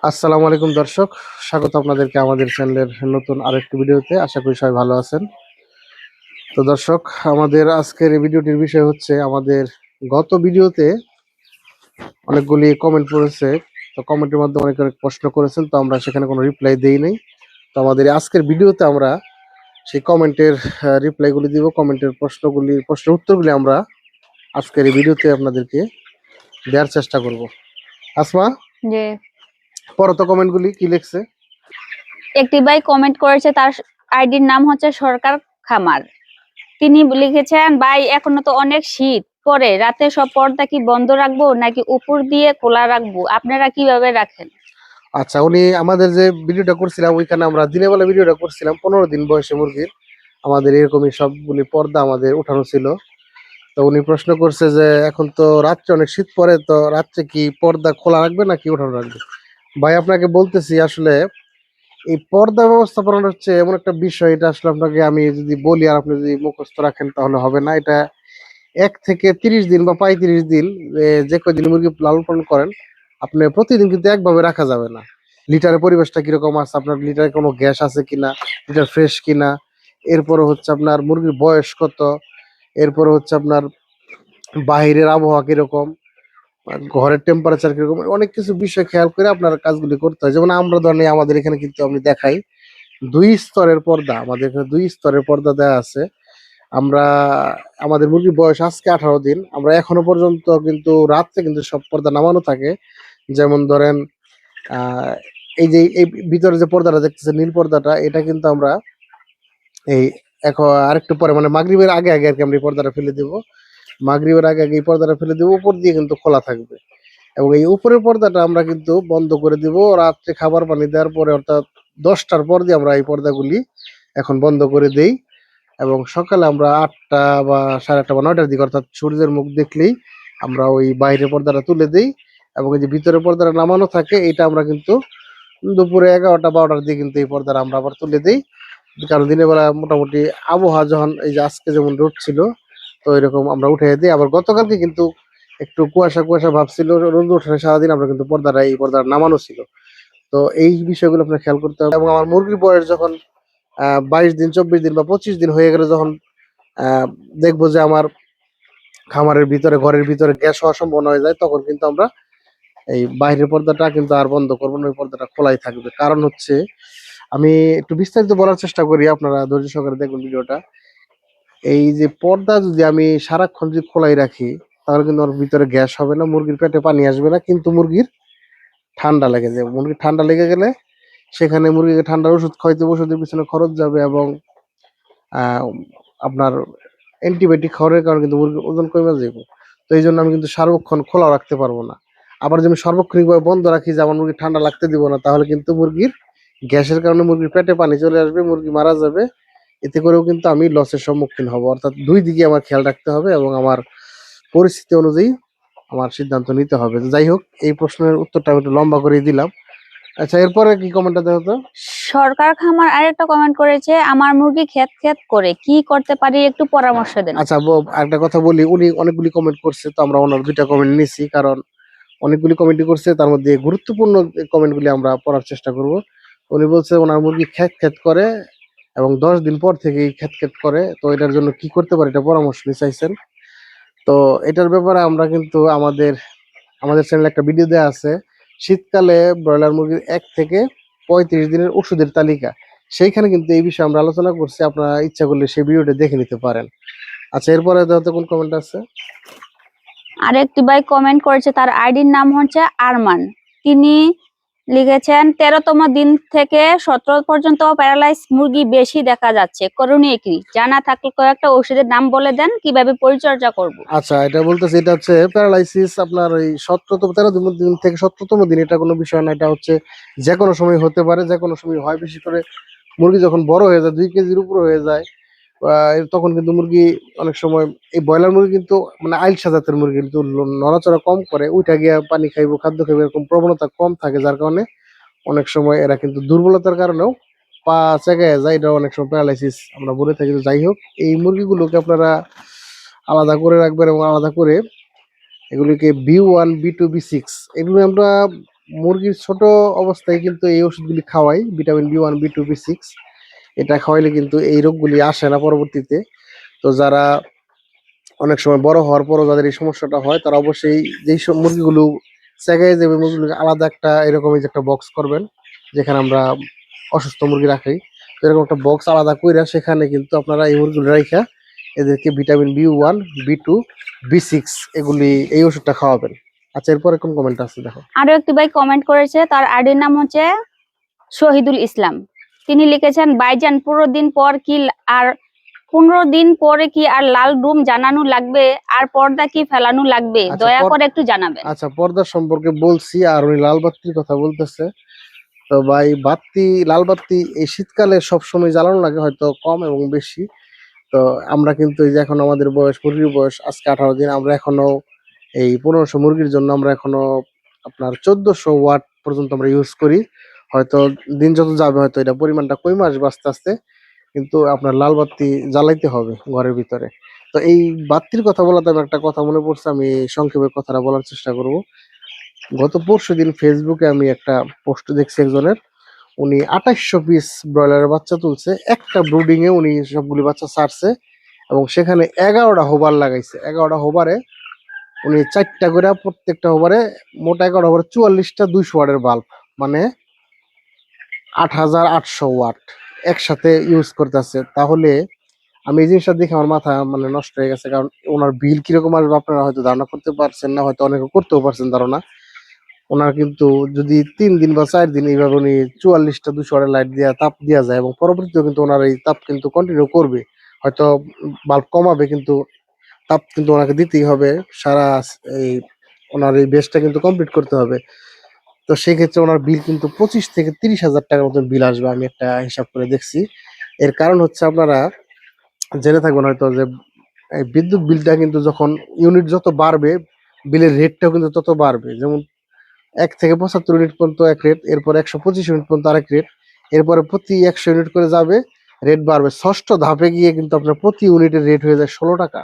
আসসালামু আলাইকুম দর্শক, স্বাগত আপনাদেরকে আমাদের চ্যানেলের নতুন আরেকটি ভিডিওতে। আশা করি সবাই ভালো আছেন। তো দর্শক, আমাদের আজকের এই ভিডিওটির বিষয় হচ্ছে, আমাদের গত ভিডিওতে অনেকগুলি কমেন্ট করেছে। তো কমেন্টের মাধ্যমে অনেক অনেক প্রশ্ন করেছেন, তো আমরা সেখানে কোনো রিপ্লাই দেই নাই। তো আমাদের আজকের ভিডিওতে আমরা সেই কমেন্টের রিপ্লাইগুলি দিব। কমেন্টের প্রশ্নের উত্তরগুলি আমরা আজকের এই ভিডিওতে আপনাদেরকে দেওয়ার চেষ্টা করব। আসমা, যে পড়ো তো কমেন্টগুলি কি লিখছে। একটি ভাই কমেন্ট করেছে, তার আইডির নাম হচ্ছে সরকার খামার। তিনি লিখেছেন, ভাই এখনো তো অনেক শীত পরে, রাতে সব পর্দা কি বন্ধ রাখবো নাকি উপর দিয়ে খোলা রাখবো? আপনারা কিভাবে রাখেন? আচ্ছা, উনি আমাদের যে ভিডিওটা করছিলাম ওইখানে আমরা দিনের বেলা ভিডিওটা করছিলাম, 15 দিন বয়সে মুরগির আমাদের এরকমই সবগুলি পর্দা আমাদের উঠানো ছিল। তো উনি প্রশ্ন করছে যে এখন তো রাত্রে অনেক শীত পড়ে, তো রাত্রে কি পর্দা খোলা রাখবে নাকি উঠানো রাখবে। ভাই আপনাকে বলতেছি, আসলে এই পর্দা ব্যবস্থাপনা হচ্ছে এমন একটা বিষয়, এটা আসলে আপনাকে আমি যদি বলি আর আপনি যদি মুখস্থ রাখেন তাহলে হবে না। এটা 1 থেকে 30 দিন বা 35 দিন, যে কয়দিন মুরগি লালন পালন করেন, আপনি প্রতিদিন কিন্তু একভাবে রাখা যাবে না। লিটারের পরিবেশটা কিরকম আছে, আপনার লিটারে কোনো গ্যাস আছে কিনা, লিটার ফ্রেশ কিনা, এরপরে হচ্ছে আপনার মুরগির বয়স কত, এরপরে হচ্ছে আপনার বাহিরের আবহাওয়া কিরকম, আর ঘরের টেম্পারেচার কিরকম, অনেক কিছু বিষয় খেয়াল করে আপনার কাজগুলি করতে হয়। যেমন আমরা ধরেন আমাদের এখানে কিন্তু আমি দেখাই 2 স্তরের পর্দা, আমাদের এখানে 2 স্তরের পর্দা দেওয়া আছে। আমরা আমাদের মুরগির বয়স আজকে 18 দিন, আমরা এখনো পর্যন্ত কিন্তু রাত্রে কিন্তু সব পর্দা নামানো থাকে। যেমন ধরেন আহ এই যে এই ভিতরে যে পর্দাটা দেখতেছে নীল পর্দাটা, এটা কিন্তু আমরা এই এখন আরেকটু পরে মানে মাগরিবের আগে আগে আর কি আমরা এই পর্দাটা ফেলে দিব। মাগরিবের আগে আগে এই পর্দাটা ফেলে দিব, উপর দিয়ে কিন্তু খোলা থাকবে। এবং এই উপরের পর্দাটা আমরা কিন্তু বন্ধ করে দিব রাত্রে খাবার পানি দেওয়ার পরে, অর্থাৎ 10টার পর দিয়ে আমরা এই পর্দাগুলি এখন বন্ধ করে দেই। এবং সকালে আমরা 8টা বা 8:30 বা 9টার দিকে, অর্থাৎ সূর্যের মুখ দেখলেই আমরা ওই বাইরের পর্দাটা তুলে দিই। এবং এই যে ভিতরের পর্দাটা নামানো থাকে, এটা আমরা কিন্তু দুপুরে 11টা 12টার দিকে কিন্তু এই পর্দাটা আমরা আবার তুলে দিই। কারণ দিনের বেলা মোটামুটি আবহাওয়া যখন এই যে আজকে যেমন রোদ ছিল, তো এরকম আমরা উঠে দিই। আবার গতকালকে কিন্তু একটু কুয়াশা কুয়াশা ভাব ছিল, রোদ ওঠে সারাদিন, আমরা কিন্তু এই পর্দাটা নামানো ছিল। তো এই বিষয়গুলো আপনার খেয়াল করতে হবে। এবং আমার মুরগির বয়স যখন 22 দিন 24 দিন বা 25 দিন হয়ে গেলে, যখন দেখবো যে আমার খামারের ভিতরে ঘরের ভিতরে গ্যাস হওয়ার সম্ভাবনা হয়ে যায়, তখন কিন্তু আমরা এই বাইরের পর্দাটা কিন্তু আর বন্ধ করবো না, ওই পর্দাটা খোলাই থাকবে। কারণ হচ্ছে, আমি একটু বিস্তারিত বলার চেষ্টা করি, আপনারা ধৈর্য সহকারে দেখুন ভিডিওটা। এই যে পর্দা যদি আমি সারাক্ষণ যদি খোলাই রাখি, তাহলে কিন্তু ওর ভিতরে গ্যাস হবে না, মুরগির পেটে পানি আসবে না, কিন্তু মুরগির ঠান্ডা লেগে যাবে। মুরগির ঠান্ডা লেগে গেলে সেখানে মুরগিকে ঠান্ডার ওষুধ খাইতে, ওষুধের পিছনে খরচ যাবে, এবং আহ, আপনার অ্যান্টিবায়োটিক খাওয়ার কারণে কিন্তু মুরগির ওজন কমে যাবে। তো এই জন্য আমি কিন্তু সার্বক্ষণ খোলা রাখতে পারবো না। আবার যদি আমি সার্বক্ষণিকভাবে বন্ধ রাখি যে আমার মুরগি ঠান্ডা লাগতে দিব না, তাহলে কিন্তু মুরগির গ্যাসের কারণে মুরগির পেটে পানি চলে আসবে, মুরগি মারা যাবে। এতে করেও কিন্তু আমি লসের সম্মুখীন হব। অর্থাৎ দুই দিকে আমার খেয়াল রাখতে হবে এবং আমার পরিস্থিতি অনুযায়ী আমার সিদ্ধান্ত নিতে হবে। যাই হোক, এই প্রশ্নের উত্তরটা আমি একটু লম্বা করে দিলাম। আচ্ছা, এরপরে কি কমেন্টটা দেখো তো। সরকার খামার আরেকটা কমেন্ট করেছে, আমার মুরগি ক্ষেত ক্ষেত করে, কি করতে পারি একটু পরামর্শ দেন। আচ্ছা, একটা কথা বলি, উনি অনেকগুলি কমেন্ট করছে, তো আমরা ওনার 2টা কমেন্ট নিছি, কারণ অনেকগুলি কমেন্টই করছে, তার মধ্যে গুরুত্বপূর্ণ কমেন্টগুলি আমরা পড়ার চেষ্টা করব। উনি বলছে ওনার মুরগি খ্যাত খ্যাত করে এবং 10 দিন পর থেকেই খ্যাত খ্যাত করে, তো এটার জন্য কি করতে পারে এটা পরামর্শ নিতে চাইছেন। তো এটার ব্যাপারে আমরা কিন্তু আমাদের আমাদের চ্যানেলে একটা ভিডিও দেওয়া আছে, শীতকালে ব্রয়লার মুরগির 1 থেকে 35 দিনের ওষুধের তালিকা। সেইখানে কিন্তু এই বিষয়ে আমরা আলোচনা করছি, আপনারা ইচ্ছা করলে সেই ভিডিওটা দেখে নিতে পারেন। আচ্ছা, এরপরে দেখো কোন কমেন্ট আছে। আরেকটি ভাই কমেন্ট করেছে, তার আইডির নাম হচ্ছে আরমান। তিনি লিখেছেন, 13তম দিন থেকে 17 পর্যন্ত প্যারালাইজ মুরগি বেশি দেখা যাচ্ছে, করণীয় কি? জানা থাকলে কয়েকটা ওষুধের নাম বলে দেন, কিভাবে পরিচর্যা করব। আচ্ছা, এটা বলতেছে, এটা হচ্ছে প্যারালাইসিস আপনার এই 13 দিন থেকে 17তম দিন, এটা কোনো বিষয় না। এটা হচ্ছে যে কোনো সময় হতে পারে, যে কোনো সময় হয়। বিশেষ করে মুরগি যখন বড় হয়ে যায়, 2 কেজির উপরে হয়ে যায়, তখন কিন্তু মুরগি অনেক সময়, এই ব্রয়লার মুরগি কিন্তু মানে আইলসা জাতের মুরগি, কিন্তু নড়াচড়া কম করে, উঠা গিয়া পানি খাইবো খাদ্য খাইবো এরকম প্রবণতা কম থাকে, যার কারণে অনেক সময় এরা কিন্তু দুর্বলতার কারণেও পা চেগায় যায়, এটা অনেক সময় প্যারালাইসিস আমরা বলে থাকি। তো যাই হোক, এই মুরগিগুলোকে আপনারা আলাদা করে রাখবেন এবং আলাদা করে এগুলিকে B1 B2 B6 এগুলো আমরা মুরগির ছোট অবস্থায় কিন্তু এই ওষুধগুলি খাওয়াই, ভিটামিন B1 B2 B6। এটা খাওয়াইলে কিন্তু এই রোগগুলি আসে না পরবর্তীতে। তো যারা অনেক সময় বড় হওয়ার পরও যাদের এই সমস্যাটা হয় তারা অবশ্যই যেই সব মুরগিগুলো সেগাই যাবে মুরগিগুলোকে আলাদা একটা এরকম এই যে একটা বক্স করবেন, যেখানে আমরা অসুস্থ মুরগি রাখি। তো এরকম একটা বক্স আলাদা কইরা সেখানে কিন্তু আপনারা এই মুরগিগুলো রাইখা এদেরকে ভিটামিন B1 B2 B6 এগুলি এই ওষুধটা খাওয়াবেন। আচ্ছা, এরপরে কোন কমেন্ট আছে দেখো। আরো একটি ভাই কমেন্ট করেছে, তার আইডির নাম হচ্ছে শহীদুল ইসলাম। তিনি লিখেছেন, ভাইজান 15 দিন পর কি আর 15 দিন পরে কি আর লাল ডুম জানানো লাগবে আর পর্দা কি ফেলানো লাগবে, আচ্ছা, দয়া করে একটু জানাবেন। আচ্ছা, পর্দা সম্পর্কে বলছি, আর উনি লাল বাতির কথা বলতেছে। তো ভাই, লাল বাতি এই শীতকালে সবসময় জ্বালানো লাগে, হয়তো কম এবং বেশি। তো আমরা কিন্তু এই যে এখন আমাদের বয়স, মুরগির বয়স আজকে 18 দিন, আমরা এখনো এই 1500 মুরগির জন্য আমরা এখনো আপনার 1400 ওয়াট পর্যন্ত আমরা ইউজ করি। হয়তো দিন যত যাবে হয়তো এটা পরিমাণটা কমে আসবে আস্তে আস্তে, কিন্তু আপনার লাল বাতি জ্বালাইতে হবে ঘরের ভিতরে। তো এই বাতির কথা বলাতে আমার একটা কথা মনে পড়ছে, আমি সংক্ষেপে কথাটা বলার চেষ্টা করব। গত পরশুদিন ফেসবুকে আমি একটা পোস্ট দেখছি একজনের, উনি 2800 পিস ব্রয়লারের বাচ্চা তুলছে, একটা ব্রুডিং এ উনি সবগুলি বাচ্চা ছাড়ছে, এবং সেখানে 11টা হোবার লাগাইছে। 11টা হোবারে উনি 4টা করে, প্রত্যেকটা হোবারে মোট 11টা হোবারে 44টা 200 ওয়াটের বাল্ব, মানে 8800 ওয়াট একসাথে ইউজ করতেছে। তাহলে আমি এই জিনিসটা দেখে আমার মাথা মানে নষ্ট হয়ে গেছে, কারণ ওনার বিল কিরকম আসবে আপনারা হয়তো ধারণা করতে পারছেন না, হয়তো অনেকে করতেও পারছেন ধারণা। ওনার কিন্তু যদি 3 দিন বা 4 দিন এইভাবে উনি 44টা 200 ওয়াটের লাইট দিয়া তাপ দেওয়া যায়, এবং পরবর্তীতেও কিন্তু ওনার এই তাপ কিন্তু কন্টিনিউ করবে, হয়তো বাল্ব কমাবে কিন্তু তাপ কিন্তু ওনাকে দিতেই হবে। সারা এই ওনার এই বেসটা কিন্তু কমপ্লিট করতে হবে। তো সেক্ষেত্রে ওনার বিল কিন্তু 25 থেকে 30 হাজার টাকার মতন বিল আসবে, আমি একটা হিসাব করে দেখছি। এর কারণ হচ্ছে, আপনারা জেনে থাকবেন হয়তো যে এই বিদ্যুৎ বিলটা কিন্তু যখন ইউনিট যত বাড়বে, বিলের রেটটাও কিন্তু তত বাড়বে। যেমন 1 থেকে 75 ইউনিট পর্যন্ত এক রেট, এরপর 125 ইউনিট পর্যন্ত আরেক রেট, এরপরে প্রতি 100 ইউনিট করে যাবে, রেট বাড়বে। ষষ্ঠ ধাপে গিয়ে কিন্তু আপনার প্রতি ইউনিটের রেট হয়ে যায় 16 টাকা।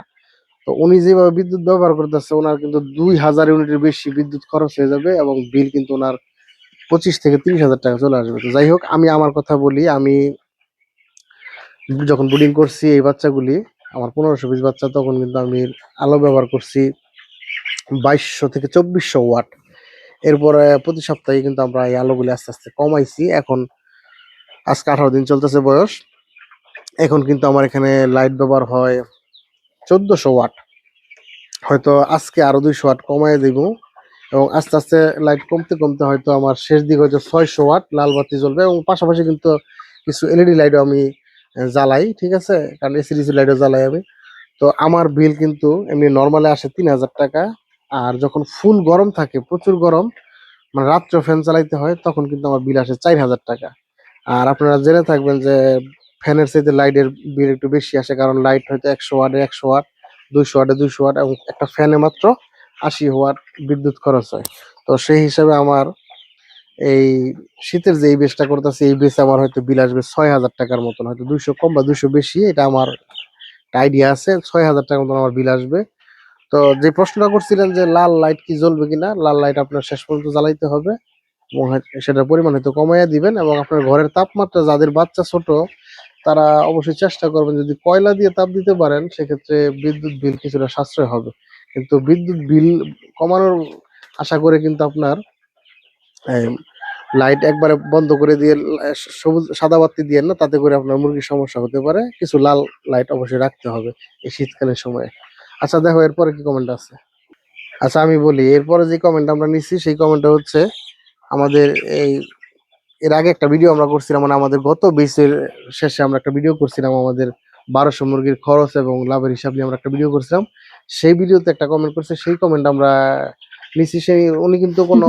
তো উনি যেভাবে বিদ্যুৎ ব্যবহার করতেছে, ওনার কিন্তু 2000 ইউনিটের বেশি বিদ্যুৎ খরচ হয়ে যাবে, এবং বিল কিন্তু ওনার 25 থেকে 30 হাজার টাকা চলে আসবে। তো যাই হোক, আমি আমার কথা বলি। আমি যখন ব্রিডিং করছি এই বাচ্চাগুলি, আমার 1500 পিস বাচ্চা, তখন কিন্তু আমি আলো ব্যবহার করছি 2200 থেকে 2400 ওয়াট। এরপরে প্রতি সপ্তাহে কিন্তু আমরা এই আলোগুলি আস্তে আস্তে কমাইছি। এখন আজকে 18 দিন চলতেছে বয়স, এখন কিন্তু আমার এখানে লাইট ব্যবহার হয় 1400 ওয়াট। হয়তো আজকে আরো 200 ওয়াট কমায় দিব, এবং আস্তে আস্তে লাইট কমতে কমতে হয়তো আমার শেষ দিকে হয়তো 600 ওয়াট লাল বাতি জ্বলবে, এবং পাশাপাশি কিন্তু কিছু এলইডি লাইটও আমি জ্বালাই, ঠিক আছে, কারণ এসিডিসি লাইটও জ্বালাই আমি। তো আমার বিল কিন্তু এমনি নর্মালে আসে 3000 টাকা, আর যখন ফুল গরম থাকে, প্রচুর গরম, মানে রাত্রে ফ্যান চালাইতে হয়, তখন কিন্তু আমার বিল আসে 4000 টাকা। আর আপনারা জেনে থাকবেন যে ফ্যানের চাইতে লাইটের বিল একটু বেশি আসে, কারণ লাইট হয়তো 100 ওয়াটে 100 ওয়াট, 200 ওয়াটে 200 ওয়াট, এবং একটা ফ্যানে মাত্র 80 ওয়াট বিদ্যুৎ খরচ হয়। তো সেই হিসাবে আমার এই শীতের যে এই বেসটা করতেছে, এই বেসে আমার হয়তো বিল আসবে 6000 টাকার মতন, হয়তো 200 কম বা 200 বেশি, এটা আমার আইডিয়া আছে। 6000 টাকার মতন আমার বিল আসবে। তো যে প্রশ্নটা করছিলেন যে লাল লাইট কি জ্বলবে কিনা, লাল লাইট আপনার শেষ পর্যন্ত জ্বালাইতে হবে, এবং সেটার পরিমাণ হয়তো কমাইয়া দিবেন। এবং আপনার ঘরের তাপমাত্রা, যাদের বাচ্চা ছোট, তারা অবশ্যই চেষ্টা করবেন, যদি কয়লা দিয়ে তাপ দিতে পারেন সেক্ষেত্রে বিদ্যুৎ বিল কিছুটা সাশ্রয় হবে। কিন্তু বিদ্যুৎ বিল কমানোর আশা করে কিন্তু আপনার লাইট একবারে বন্ধ করে দিয়ে সবুজ সাদা বাতি দিয়ে না, তাতে করে আপনার মুরগির সমস্যা হতে পারে। কিছু লাল লাইট অবশ্যই রাখতে হবে এই শীতকালের সময়। আচ্ছা দেখো, এরপরে কি কমেন্ট আছে। আচ্ছা, আমি বলি, এরপরে যে কমেন্ট আমরা নিচ্ছি সেই কমেন্টটা হচ্ছে আমাদের এই এর আগে একটা ভিডিও আমরা করছিলাম, মানে আমাদের গত বেসের শেষে আমরা একটা ভিডিও করছিলাম, আমাদের 1200 মুরগির খরচ এবং লাভের হিসাব নিয়ে আমরা একটা ভিডিও করছিলাম। সেই ভিডিওতে একটা কমেন্ট করছে, সেই কমেন্ট আমরা নিচ্ছি। উনি কিন্তু কোনো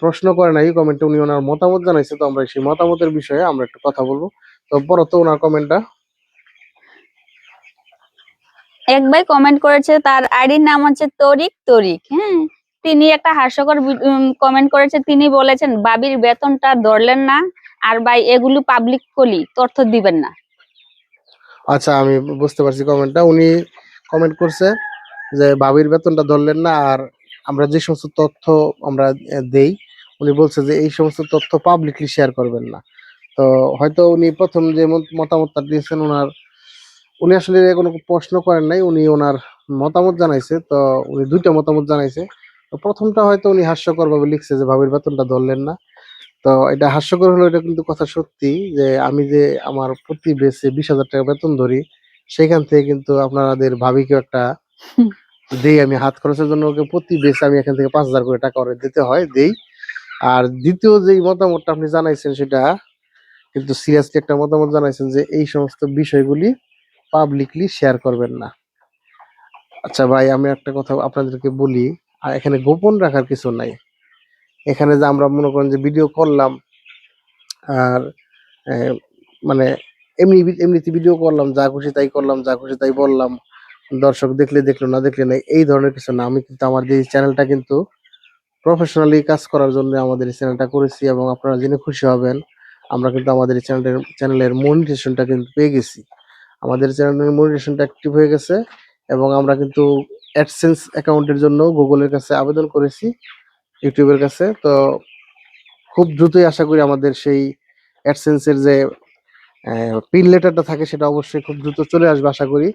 প্রশ্ন করে নাই কমেন্টে, উনি ওনার মতামত জানাইছে। তো আমরা সেই মতামতের বিষয়ে আমরা একটু কথা বলবো। তো পরে তো ওনার কমেন্টটা। এক ভাই কমেন্ট করেছে, তার আইডির নাম হচ্ছে তরিক তরিক। হ্যাঁ, তিনি একটা হাস্যকর কমেন্ট করেছে। তিনি বলেছেন, বাবির বেতনটা ধরলেন না, আর ভাই এগুলো পাবলিক কলি তথ্য দিবেন না। আচ্ছা, আমি বুঝতে পারছি কমেন্টটা। উনি কমেন্ট করছে যে ভাবির বেতনটা ধরলেন না, আর আমরা যে সমস্ত তথ্য আমরা দেই উনি বলছে যে এই সমস্ত তথ্য পাবলিকলি শেয়ার করবেন না। তো হয়তো উনি প্রথম যে মতামতটা দিয়েছেন উনি আসলে কোনো প্রশ্ন করেন নাই, উনি ওনার মতামত জানাইছে। তো উনি দুইটা মতামত জানাইছে। তো প্রথমটা হয়তো উনি হাস্যকর ভাবে লিখছে যে ভাবির বেতনটা ধরলেন না। তো এটা হাস্যকর হলো, এটা কিন্তু কথা সত্যি যে আমি যে আমার প্রতি বেসে 20,000 টাকা বেতন ধরি, সেখান থেকে কিন্তু আপনাদের ভাবিকে একটা দেই আমি হাত খরচের জন্য, ওকে প্রতি বেসে আমি এখান থেকে 5,000 করে টাকা ওরে দিতে হয়, দেই। আর দ্বিতীয় যেই মতামতটা আপনি জানাইছেন সেটা কিন্তু সিরিয়াসলি একটা মতামত জানাইছেন যে এই সমস্ত বিষয়গুলি পাবলিকলি শেয়ার করবেন না। আচ্ছা ভাই, আমি একটা কথা আপনাদেরকে বলি, আর এখানে গোপন রাখার কিছু নাই। এখানে যে আমরা মনে করেন যে ভিডিও করলাম আর আহ, মানে এমনিতে ভিডিও করলাম, যা খুশি তাই করলাম, যা খুশি তাই বললাম, দর্শক দেখলে দেখলো, না দেখলে নাই, এই ধরনের কিছু না। আমি কিন্তু আমার এই চ্যানেলটা কিন্তু প্রফেশনালি কাজ করার জন্য আমাদের এই চ্যানেলটা করেছি, এবং আপনারা জেনে খুশি হবেন আমরা কিন্তু আমাদের এই চ্যানেলের মনিটাইজেশনটা কিন্তু পেয়ে গেছি। আমাদের চ্যানেলের মনিটাইজেশনটা অ্যাক্টিভ হয়ে গেছে, এবং আমরা কিন্তু অ্যাডসেন্স অ্যাকাউন্টের জন্য গুগলের কাছে আবেদন করেছি, ইউটিউবের কাছে। তো খুব দ্রুতই আশা করি আমাদের সেই অ্যাডসেন্সের যে পিন লেটারটা থাকে সেটা অবশ্যই খুব দ্রুত চলে আসবে আশা করি।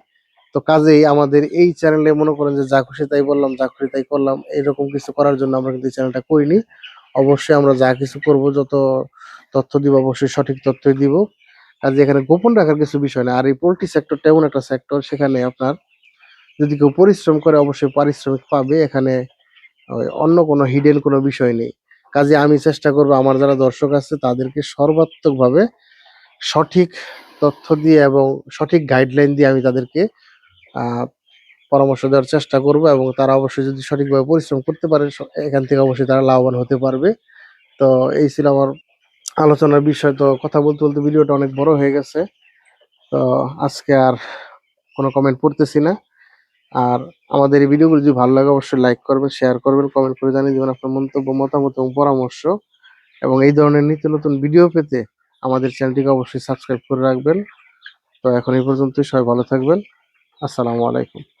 তো কাজেই আমাদের এই চ্যানেলে মনে করেন যে যা খুশি তাই বললাম, যা খুশি তাই করলাম, এরকম কিছু করার জন্য আমরা কিন্তু এই চ্যানেলটা করিনি। অবশ্যই আমরা যা কিছু করব, যত তথ্য দিব, অবশ্যই সঠিক তথ্যই দিব। কাজে এখানে গোপন রাখার কিছু বিষয় না। আর এই পোল্ট্রি সেক্টরটা এমন একটা সেক্টর, সেখানে আপনার যদি কেউ পরিশ্রম করে অবশ্যই পারিশ্রমিক পাবে। এখানে অন্য কোনো হিডেন কোনো বিষয় নেই। কাজে আমি চেষ্টা করব আমার যারা দর্শক আছে তাদেরকে সর্বাত্মকভাবে সঠিক তথ্য দিয়ে এবং সঠিক গাইডলাইন দিয়ে আমি তাদেরকে আহ পরামর্শ দেওয়ার চেষ্টা করব, এবং তারা অবশ্যই যদি সঠিকভাবে পরিশ্রম করতে পারে এখান থেকে অবশ্যই তারা লাভবান হতে পারবে। তো এই ছিল আমার আলোচনার বিষয়। তো কথা বলতে বলতে ভিডিওটা অনেক বড় হয়ে গেছে। তো আজকে আর কোনো কমেন্ট পড়তেছি না। আর আমাদের এই ভিডিওগুলো যদি ভালো লাগে অবশ্যই লাইক করবেন, শেয়ার করবেন, কমেন্ট করে জানিয়ে দেবেন আপনার মন্তব্য, মতামত এবং পরামর্শ। এবং এই ধরনের নিত্য নতুন ভিডিও পেতে আমাদের চ্যানেলটিকে অবশ্যই সাবস্ক্রাইব করে রাখবেন। তো এখন এই পর্যন্তই, সবাই ভালো থাকবেন। আসসালামু আলাইকুম।